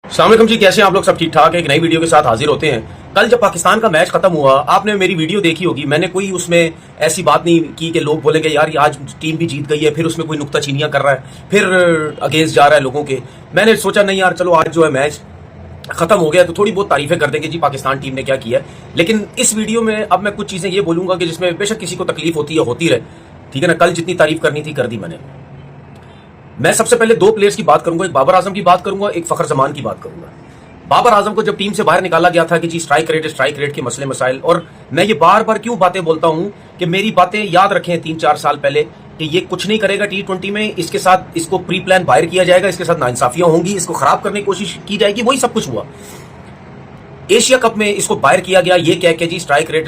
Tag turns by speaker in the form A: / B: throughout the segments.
A: अस्सलाम वालेकुम जी, कैसे हैं आप लोग? सब ठीक ठाक है? एक नई वीडियो के साथ हाजिर होते हैं। कल जब पाकिस्तान का मैच खत्म हुआ, आपने मेरी वीडियो देखी होगी। मैंने कोई उसमें ऐसी बात नहीं की कि लोग बोलेंगे यार ये आज टीम भी जीत गई है, फिर उसमें कोई नुक्ताचीनियां कर रहा है, फिर अगेंस्ट जा रहा है लोगों के। मैंने सोचा नहीं यार, चलो आज जो है मैच खत्म हो गया तो थोड़ी बहुत तारीफें कर देंगे जी पाकिस्तान टीम ने क्या किया है। लेकिन इस वीडियो में अब मैं कुछ चीजें ये बोलूंगा कि जिसमें बेशक किसी को तकलीफ होती है, होती रहे, ठीक है ना। कल जितनी तारीफ करनी थी कर दी मैंने। मैं सबसे पहले दो प्लेयर्स की बात करूंगा, एक बाबर आजम की बात करूंगा, एक फखर जमान की बात करूंगा। बाबर आजम को जब टीम से बाहर निकाला गया था कि जी स्ट्राइक रेट के मसले मसाइल, और मैं ये बार बार क्यों बातें बोलता हूं कि मेरी बातें याद रखें 3-4 साल पहले कि ये कुछ नहीं करेगा T20 में, इसके साथ इसको प्री प्लान बाहर किया जाएगा, इसके साथ नाइंसाफियां होंगी, इसको खराब करने की कोशिश की जाएगी, वही सब कुछ हुआ। एशिया कप में इसको बाहर किया गया ये कह के जी स्ट्राइक रेट,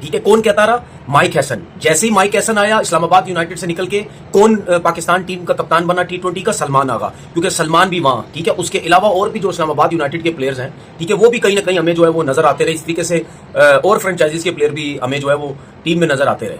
A: ठीक है। कौन कहता रहा? Mic Hesson. जैसे ही माइक हैसन आया इस्लामाबाद यूनाइटेड से निकल के, कौन पाकिस्तान टीम का कप्तान बना T20 का? सलमान आगा, क्योंकि सलमान भी वहां, ठीक है। उसके अलावा और भी जो इस्लामाबाद यूनाइटेड के प्लेयर्स हैं, ठीक है, वो भी कहीं ना कहीं हमें जो है वो नजर आते रहे। इस तरीके से और फ्रेंचाइजीज के प्लेयर भी हमें जो है वो टीम में नजर आते रहे,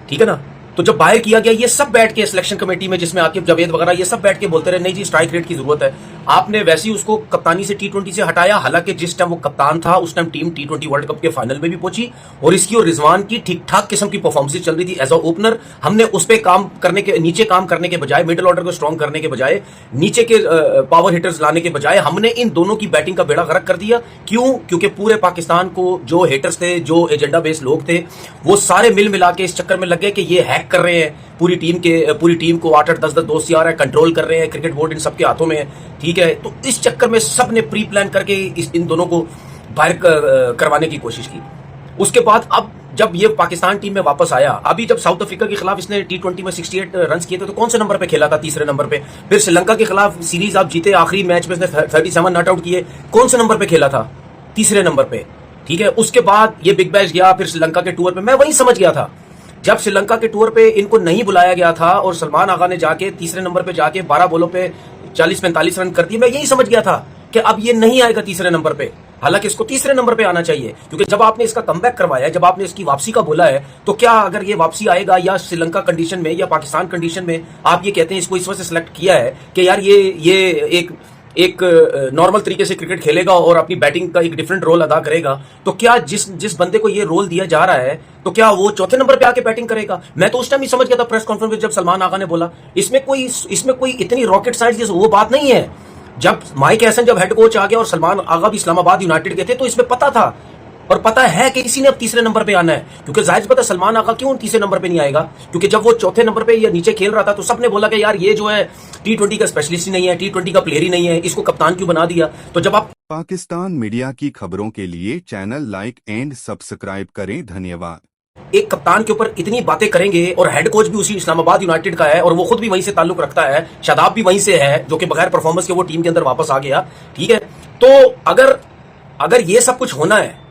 A: ठीक है ना। तो जब बाहर किया गया, ये सब बैठ के सिलेक्शन कमेटी में, जिसमें आकिब जावेद वगैरह, ये सब बैठ के बोलते रहे नहीं जी स्ट्राइक रेट की जरूरत है। आपने वैसे ही उसको कप्तानी से T20 से हटाया, हालांकि जिस टाइम वो कप्तान था उस time team T20 world cup के फाइनल में भी पहुंची, और इसकी और रिजवान की ठीक ठाक किस्म की परफॉर्मेंस चल रही थी एज अ ओपनर। हमने उस पर काम करने के, नीचे काम करने के बजाय, मिडिल ऑर्डर को स्ट्रॉन्ग करने के बजाय, नीचे के पावर हिटर्स लाने के बजाय, हमने इन दोनों की बैटिंग का बेड़ा गर्क कर दिया। क्यों? क्योंकि पूरे पाकिस्तान को जो हेटर्स थे, जो एजेंडा बेस्ड लोग थे, वो सारे मिल मिला के इस चक्कर में लग गए कि ये हैक कर रहे हैं पूरी टीम को, 8-8 10-10 दोस्त यार है, कंट्रोल कर रहे हैं, क्रिकेट बोर्ड इन सबके हाथों में है, ठीक है। तो इस चक्कर में सब ने प्री प्लान करके इन दोनों को बाहर करवाने की कोशिश की। उसके बाद अब जब ये पाकिस्तान टीम में वापस आया, अभी जब साउथ अफ्रीका के खिलाफ इसने T20 में 68 रन किए थे, तो कौन से नंबर पे खेला था? तीसरे नंबर पे। फिर श्रीलंका के खिलाफ सीरीज आप जीते, आखिरी मैच में इसने 37 नॉट आउट किए, कौन से नंबर पे खेला था? तीसरे नंबर पे, ठीक है। उसके बाद ये बिग बैश गया, फिर श्रीलंका के टूर पे। मैं वही समझ गया था जब श्रीलंका के टूर पे इनको नहीं बुलाया गया था और सलमान आगा ने जाके तीसरे नंबर पे जाके 12 बॉलों पे 40-45 रन कर दिए, मैं यही समझ गया था कि अब ये नहीं आएगा तीसरे नंबर पे। हालांकि इसको तीसरे नंबर पे आना चाहिए, क्योंकि जब आपने इसका कमबैक करवाया है, जब आपने इसकी वापसी का बोला है, तो क्या अगर ये वापसी आएगा या श्रीलंका कंडीशन में या पाकिस्तान कंडीशन में आप ये कहते हैं इसको इस वजह से सिलेक्ट किया है कि यार ये एक नॉर्मल तरीके से क्रिकेट खेलेगा और अपनी बैटिंग का एक डिफरेंट रोल अदा करेगा, तो क्या जिस बंदे को ये रोल दिया जा रहा है, तो क्या वो चौथे नंबर पे आके बैटिंग करेगा? मैं तो उस टाइम ही समझ गया था प्रेस कॉन्फ्रेंस में जब सलमान आगा ने बोला, इसमें कोई इतनी रॉकेट साइंस वो बात नहीं है। जब माइक हैसन जब हेड कोच आ गया और सलमान आगा भी इस्लामाबाद यूनाइटेड के थे, तो इसमें पता था और पता है कि इसी ने अब तीसरे नंबर पे आना है। क्योंकि जाहिर पता सलमान आगा क्यों तीसरे नंबर पे नहीं आएगा, क्योंकि जब वो चौथे नंबर पे या नीचे खेल रहा था तो सबने बोला कि यार ये जो है T20 का स्पेशलिस्ट ही नहीं है, T20 का प्लेयर ही नहीं है, इसको कप्तान क्यों बना दिया? तो जब आप
B: पाकिस्तान मीडिया की खबरों के लिए चैनल लाइक एंड सब्सक्राइब करें। धन्यवाद।
A: एक कप्तान के ऊपर इतनी बातें करेंगे, और हेड कोच भी उसी इस्लामाबाद यूनाइटेड का है और वो खुद भी वहीं से ताल्लुक रखता है, शादाब भी वहीं से है, जो कि बगैर परफॉर्मेंस के वो टीम के अंदर वापस आ गया, ठीक है। तो अगर ये सब कुछ होना है,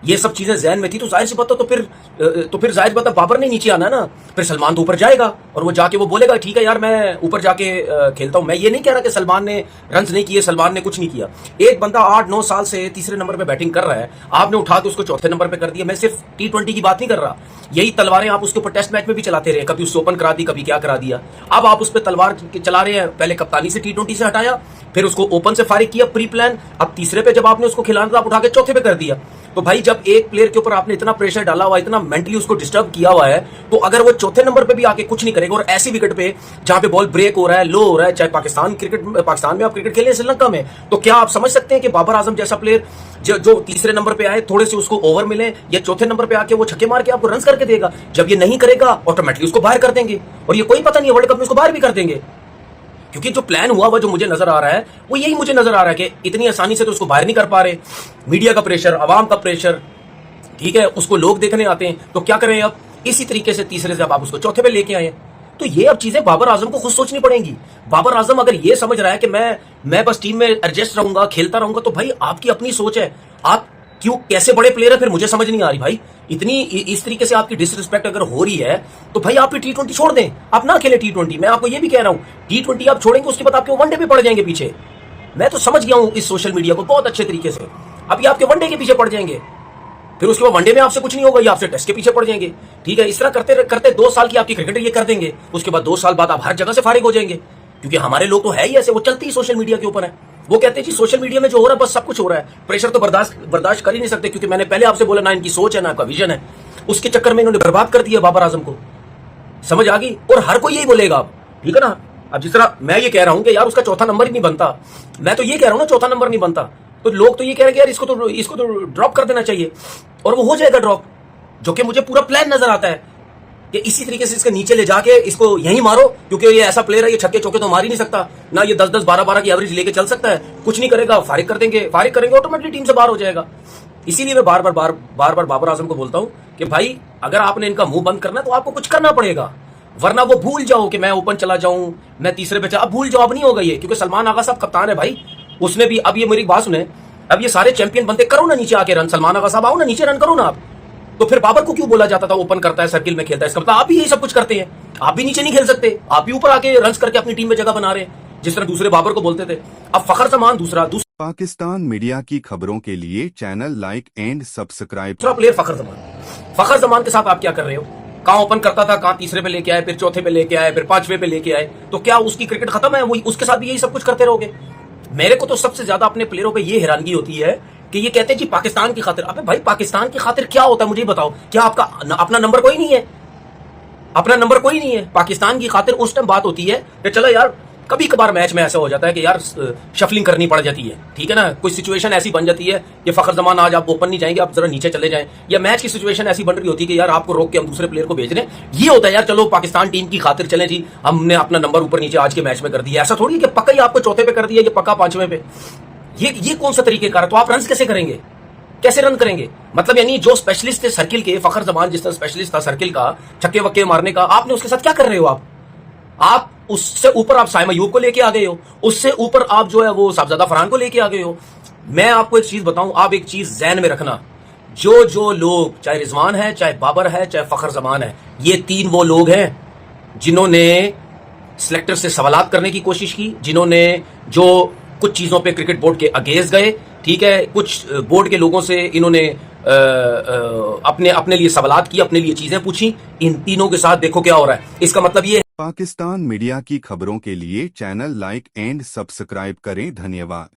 A: ये सब चीजें जहन में थी, तो जाहिर सी बात तो फिर जाहिर बात बाबर ने नीचे आना ना। फिर सलमान तो ऊपर जाएगा और वो जाके वो बोलेगा ठीक है यार मैं ऊपर जाके खेलता हूं। मैं ये नहीं कह रहा कि सलमान ने रन नहीं किए, सलमान ने कुछ नहीं किया। एक बंदा 8-9 साल से तीसरे नंबर पे बैटिंग कर रहा है, आपने उठा के उसको चौथे नंबर पे कर दिया। मैं सिर्फ T20 की बात नहीं कर रहा, यही तलवारें आप उसके ऊपर टेस्ट मैच में भी चलाते रहे, कभी उससे ओपन करा दी, कभी क्या करा दिया। अब आप उस पर तलवार चला रहे हैं, पहले कप्तानी से T20 से हटाया, फिर उसको ओपन से फारिग किया प्री प्लान, अब तीसरे पे जब आपने उसको खिलाना था आप उठा के चौथे पे कर दिया। तो भाई जब एक प्लेयर के ऊपर आपने इतना प्रेशर डाला हुआ है, इतना मेंटली उसको डिस्टर्ब किया हुआ है, तो अगर वो चौथे नंबर पे भी आके कुछ नहीं करेगा और ऐसी विकेट पे जहां पे बॉल ब्रेक हो रहा है, लो हो रहा है, चाहे पाकिस्तान में आप क्रिकेट खेलें, श्रीलंका में, तो क्या आप समझ सकते हैं कि बाबर आजम जैसा प्लेयर जो तीसरे नंबर पे आए, थोड़े से उसको ओवर मिले या चौथे नंबर पे आके वो छक्के मार के आपको रन करके देगा? जब ये नहीं करेगा ऑटोमेटिकली उसको बाहर कर देंगे, और ये कोई पता नहीं है वर्ल्ड कप में उसको बाहर भी कर देंगे। क्योंकि जो प्लान हुआ हुआ जो मुझे नजर आ रहा है वो यही मुझे नजर आ रहा है कि इतनी आसानी से तो उसको बाहर नहीं कर पा रहे। मीडिया का प्रेशर, अवाम का प्रेशर, ठीक है, उसको लोग देखने आते हैं, तो क्या करें अब? इसी तरीके से तीसरे से अब आप उसको चौथे पे लेके आए। तो ये अब चीजें बाबर आजम को खुद सोचनी पड़ेंगी। बाबर आजम अगर ये समझ रहा है कि मैं बस टीम में एडजस्ट रहूंगा, खेलता रहूंगा, तो भाई आपकी अपनी सोच है। आप क्यों कैसे बड़े प्लेयर है फिर मुझे समझ नहीं आ रही भाई। इतनी इस तरीके से आपकी डिसरिस्पेक्ट अगर हो रही है तो भाई आप T20 छोड़ दें, आप ना खेले T20। मैं आपको ये भी कह रहा हूं T20 आप छोड़ेंगे उसके बाद आपके वनडे पे पड़ जाएंगे पीछे। मैं तो समझ गया हूं इस सोशल मीडिया को बहुत अच्छे तरीके से। अभी आपके वनडे के पीछे पड़ जाएंगे, फिर उसके बाद वनडे में आपसे कुछ नहीं होगा, ये आपसे टेस्ट के पीछे पड़ जाएंगे, ठीक है। इस तरह करते करते 2 साल की आपकी क्रिकेट ये कर देंगे, उसके बाद 2 साल बाद आप हर जगह से फारिग हो जाएंगे, क्योंकि हमारे लोग तो है ही ऐसे, वो चलती ही सोशल मीडिया के ऊपर है। वो कहते हैं जी सोशल मीडिया में जो हो रहा है बस सब कुछ हो रहा है, प्रेशर तो बर्दाश्त कर ही नहीं सकते, क्योंकि मैंने पहले आपसे बोला ना इनकी सोच है ना आपका विजन है, उसके चक्कर में इन्होंने बर्बाद कर दिया बाबर आजम को। समझ आ गई? और हर कोई यही बोलेगा अब, ठीक है ना। अब जिस तरह मैं ये कह रहा हूं कि यार उसका चौथा नंबर ही नहीं बनता, मैं तो ये कह रहा हूं ना चौथा नंबर नहीं बनता, तो लोग तो ये कह रहे हैं कि यार इसको तो ड्रॉप कर देना चाहिए, और वो हो जाएगा ड्रॉप, जो कि मुझे पूरा प्लान नजर आता है कि इसी तरीके से इसके नीचे ले जाके इसको यहीं मारो, क्योंकि ये ऐसा प्लेयर है, ये छक्के चौके तो मार ही नहीं सकता ना, ये 10-10 12-12 की एवरेज लेके चल सकता है, कुछ नहीं करेगा, फारिग कर देंगे, फारिग करेंगे ऑटोमेटिकली टीम से बाहर हो जाएगा। इसीलिए मैं बार बार बाबर आजम को बोलता हूं कि भाई अगर आपने इनका मुंह बंद करना है तो आपको कुछ करना पड़ेगा, वरना वो भूल जाओ कि मैं ओपन चला जाऊं, मैं तीसरे पे अब भूल जाओ, अब नहीं होगा ये, क्योंकि सलमान आगा साहब कप्तान है भाई, उसने भी अब ये मेरी बात सुने, अब ये सारे चैंपियन बनते, करो ना नीचे आके रन, सलमान आगा साहब आओ ना नीचे रन करो ना आप। तो फिर बाबर को क्यों बोला जाता था ओपन करता है, सर्किल में खेलता है, इसका मतलब आप भी यही सब कुछ करते हैं, आप भी नीचे नहीं खेल सकते, आप भी ऊपर आके रन करके अपनी टीम में जगह बना रहे हैं, जिस तरह दूसरे बाबर को बोलते थे। अब फखर जमान दूसरा
B: पाकिस्तान मीडिया की खबरों के लिए channel like and subscribe.
A: Player Fakhar Zaman के साथ आप क्या कर रहे हो? कहां ओपन करता था, कहां तीसरे पे लेके आए, फिर चौथे पे लेके आए, फिर पांचवे पे लेके आए, तो क्या उसकी क्रिकेट खत्म है? वही उसके साथ भी यही सब कुछ करते रहोगे? मेरे को तो सबसे ज्यादा अपने प्लेयरों पे ये हैरानगी होती है कि ये कहते हैं जी पाकिस्तान की खातिर। अबे भाई पाकिस्तान की खातिर क्या होता है मुझे बताओ? क्या आपका अपना नंबर कोई नहीं है? अपना नंबर कोई नहीं है? पाकिस्तान की खातिर उस टाइम बात होती है कि चलो यार कभी कभार मैच में ऐसा हो जाता है कि यार शफलिंग करनी पड़ जाती है, ठीक है ना, कोई सिचुएशन ऐसी बन जाती है कि फखर जमान आज आप ओपन नहीं जाएंगे, आप जरा नीचे चले जाएं, या मैच की सिचुएशन ऐसी बन रही होती है कि यार आपको रोक के हम दूसरे प्लेयर को भेज रहे हैं, ये होता है यार चलो पाकिस्तान टीम की खातिर चले जी, हमने अपना नंबर ऊपर नीचे आज के मैच में कर दिया। ऐसा थोड़ी है कि पक्का ही आपको चौथे पे कर दिया, ये पक्का पांचवें पे, ये कौन सा तरीकेकार? तो आप रन कैसे करेंगे, कैसे रन करेंगे? मतलब यानी जो स्पेशलिस्ट थे सर्किल के, फखर जमान जिस तरह स्पेशलिस्ट था सर्किल का, छक्के वक्के मारने का, आपने उसके साथ क्या कर रहे हो? आप उससे ऊपर आप साइम अयूब को लेके आ गए हो, उससे ऊपर आप जो है वो साहबजादा फरहान को लेके आ गए हो। मैं आपको एक चीज बताऊं, आप एक चीज ज़हन में रखना, जो लोग, चाहे रिजवान है, चाहे बाबर है, चाहे फखर जमान है, ये तीन वो लोग हैं जिन्होंने सिलेक्टर से सवालात करने की कोशिश की, जिन्होंने जो कुछ चीजों पे क्रिकेट बोर्ड के अगेंस्ट गए, ठीक है, कुछ बोर्ड के लोगों से इन्होंने अपने लिए सवालात की, अपने लिए चीजें पूछी। इन तीनों के साथ देखो क्या हो रहा है। इसका मतलब ये
B: पाकिस्तान मीडिया की खबरों के लिए चैनल लाइक एंड सब्सक्राइब करें। धन्यवाद।